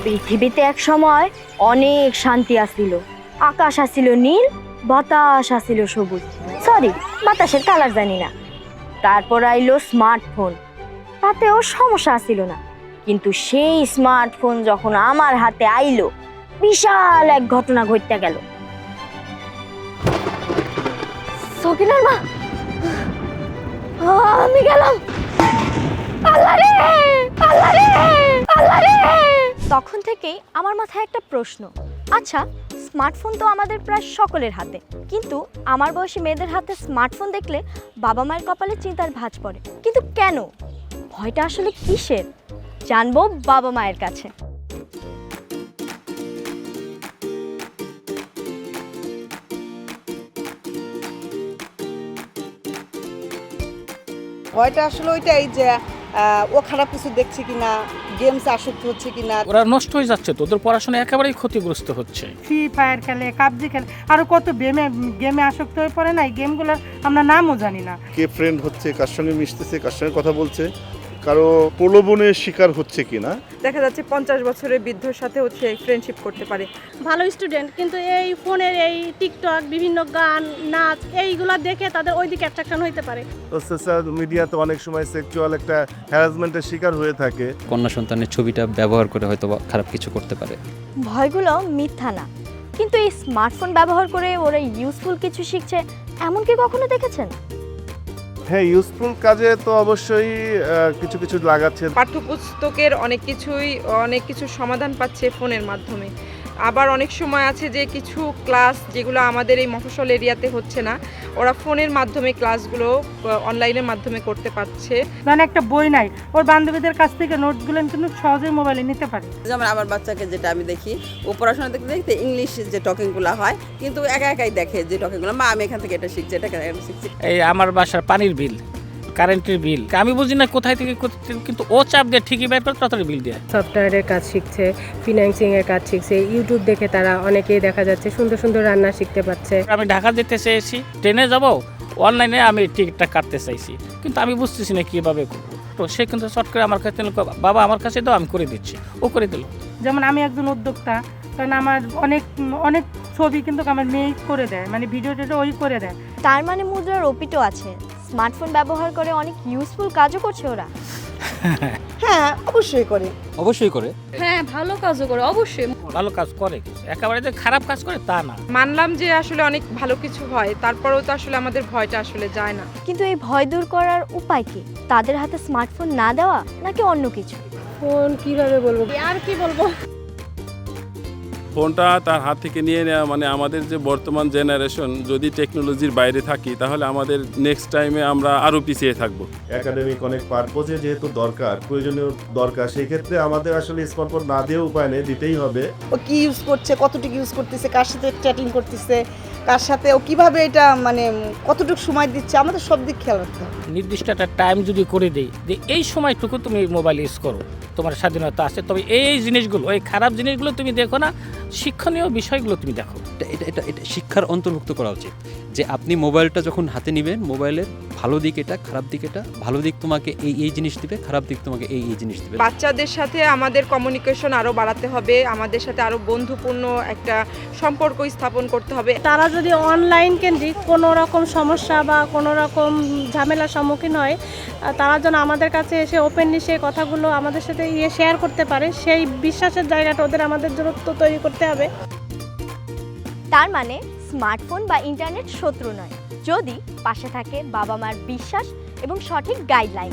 পৃথিবীতে এক সময় অনেক শান্তি আসছিল, আকাশ আসছিল নীল, বাতাস আসছিল সবুজ, সরি বাতাসের কালার জানি না। তারপর আইলো স্মার্টফোন, তাতেও সমস্যা আসছিল না, কিন্তু সেই স্মার্টফোন যখন আমার হাতে আইলো বিশাল এক ঘটনা ঘটতে গেল। সকিনার মা, আমি গেলাম। আল্লাহ রে, আল্লাহ রে, আল্লাহ রে। তখন থেকেই আমার মাথায় একটা প্রশ্ন, আচ্ছা স্মার্টফোন তো আমাদের প্রায় সকলের হাতে, কিন্তু আমার বয়সী মেয়েদের হাতে স্মার্টফোন দেখলে বাবা মায়ের কপালে চিন্তার ভাঁজ পড়ে, কিন্তু কেন? ভয়টা আসলে কিসের? জানবো বাবা মায়ের কাছে। ভয়টা আসলে ওইটাই যে ও খারাপ কিছু দেখছে কিনা, গেমস আসক্ত হচ্ছে কিনা। ওরা নষ্ট হয়ে যাচ্ছে, তো ওদের পড়াশোনা একেবারেই ক্ষতিগ্রস্ত হচ্ছে। ফ্রি ফায়ার খেলে, পাবজি খেলে, আরো কত গেমে আসক্ত হয়ে পড়ে না, এই গেমগুলোর আমরা নামও জানি না। কে ফ্রেন্ড হচ্ছে, কার সঙ্গে মিশতেছে, কার সঙ্গে কথা বলছে, কারো প্রলোভনের শিকার হচ্ছে কিনা। দেখা যাচ্ছে 50 বছরের বৃদ্ধর সাথে হচ্ছে ফ্রেন্ডশিপ করতে পারে। ভালো স্টুডেন্ট, কিন্তু এই ফোনের এই টিকটক, বিভিন্ন গান, নাচ এইগুলা দেখে তাদের ওই দিকে অ্যাট্রাকশন হইতে পারে। তো সোশ্যাল মিডিয়াতে অনেক সময় সেক্সুয়াল একটা হ্যারাসমেন্টের শিকার হয়ে থাকে। কন্যা সন্তানের ছবিটা ব্যবহার করে হয়তো খারাপ কিছু করতে পারে। ভয়গুলো মিথ্যা না, কিন্তু এই স্মার্টফোন ব্যবহার করে ওরা ইউজফুল কিছু শিখছে, এমন কি কখনো দেখেছেন? হ্যাঁ, ইউজফুল কাজে তো অবশ্যই কিছু কিছু লাগাচ্ছে। পাঠ্যপুস্তকের অনেক কিছু সমাধান পাচ্ছে ফোনের মাধ্যমে। আবার অনেক সময় আছে যে কিছু ক্লাস যেগুলো আমাদের এই মফস্বল এরিয়াতে হচ্ছে না, ওরা ফোনের মাধ্যমে ক্লাসগুলো অনলাইনের মাধ্যমে করতে পারছে। মানে একটা বই নাই, ওর বান্ধবীদের কাছ থেকে নোটগুলো কিন্তু সহজেই মোবাইলে নিতে পারে। যেমন আমার বাচ্চাকে যেটা আমি দেখি, ও পড়াশোনা দেখতে দেখতে ইংলিশ যে টকিংগুলো হয়, কিন্তু একা একাই দেখে যে টকিংগুলো, মা আমি এখান থেকে এটা শিখছি, এটা শিখছি। এই আমার বাসার পানির বিল, কারেন্টের বিল, আমি বুঝি না কোথায় থেকে, কিন্তু ও চাপ দিয়ে ঠিকই বের করে তাড়াতাড়ি বিল দেয়। সফটওয়্যারের কাজ শিখছে, ফিন্যান্সিংয়ের কাজ শিখছে, ইউটিউব দেখে তারা অনেকেই দেখা যাচ্ছে সুন্দর সুন্দর রান্না শিখতে পারছে। আমি ঢাকা যেতে চেয়েছি, ট্রেনে যাব, অনলাইনে আমি টিকিটটা কাটতে চাইছি, কিন্তু আমি বুঝতেছি না কীভাবে করবো। তো সে কিন্তু শর্ট করে আমার কাছে, বাবা আমার কাছে দাও, আমি করে দিচ্ছি, ও করে দিল। যেমন আমি একজন উদ্যোক্তা, কারণ আমার অনেক ছবি কিন্তু আমার মেয়ে করে দেয়, মানে ভিডিও টিডিও ওই করে দেয়। তার মানে মুদ্রার ওপিটও আছে, স্মার্টফোন ব্যবহার করে অনেক ইউজফুল কাজও করছে ওরা। হ্যাঁ, অবশ্যই করে। অবশ্যই করে। হ্যাঁ, ভালো কাজও করে, অবশ্যই ভালো কাজ করে, একেবারে যে খারাপ কাজ করে তা না। মানলাম যে আসলে অনেক ভালো কিছু হয়, তারপরেও তো আসলে আমাদের ভয়টা আসলে যায় না। কিন্তু এই ভয় দূর করার উপায় কি? তাদের হাতে স্মার্টফোন না দেওয়া নাকি অন্য কিছু? ফোন কিভাবে বলবো, আর কি বলবো। ফোনটা তার হাত থেকে নিয়ে নেওয়া মানে আমাদের যে বর্তমান জেনারেশন যদি টেকনোলজির বাইরে থাকি, তাহলে আমাদের নেক্সট টাইমে আমরা আরও পিছিয়ে থাকবো। একাডেমিক অনেক পারপোজে যেহেতু দরকার, প্রয়োজনীয় দরকার, সেই ক্ষেত্রে আমাদের আসলে স্মার্টফোন না দিয়েও উপায় নেই, দিতেই হবে। ও কি ইউজ করছে, কতটুকু ইউজ করতেছে, কার সাথে চ্যাটিং করতেছে, কার সাথে ও কিভাবে এটা মানে কতটুকু সময় দিচ্ছে, আমাদের সব দিক খেয়াল রাখতে হবে। নির্দিষ্ট একটা টাইম যদি করে দেই যে এই সময়টুকু তুমি মোবাইল ইউজ করো, তোমার স্বাধীনতা আছে, তবে এই জিনিসগুলো, এই খারাপ জিনিসগুলো তুমি দেখো না, শিক্ষণীয় বিষয়গুলো তুমি দেখো। এটা শিক্ষার অন্তর্ভুক্ত করা উচিত যে আপনি মোবাইলটা যখন হাতে নেবেন, মোবাইলের ভালো দিক এটা, খারাপ দিক এটা, ভালো দিক তোমাকে এই জিনিস দিবে, খারাপ দিক তোমাকে এই জিনিস দিবে। বাচ্চাদের সাথে আমাদের কমিউনিকেশন আরও বাড়াতে হবে, আমাদের সাথে আরও বন্ধুপূর্ণ একটা সম্পর্ক স্থাপন করতে হবে। তারা যদি অনলাইন কেন্দ্রিক কোনো রকম সমস্যা বা কোনো রকম ঝামেলার সম্মুখীন হয়, তারা যেন আমাদের কাছে এসে ওপেনলি সেই কথাগুলো আমাদের সাথে শেয়ার করতে পারে, সেই বিশ্বাসের জায়গাটা ওদের আমাদের জন্য তো তৈরি করতে হবে। তার মানে স্মার্টফোন বা ইন্টারনেট শত্রু নয়, যদি পাশে থাকে বাবা মার বিশ্বাস এবং সঠিক গাইডলাইন।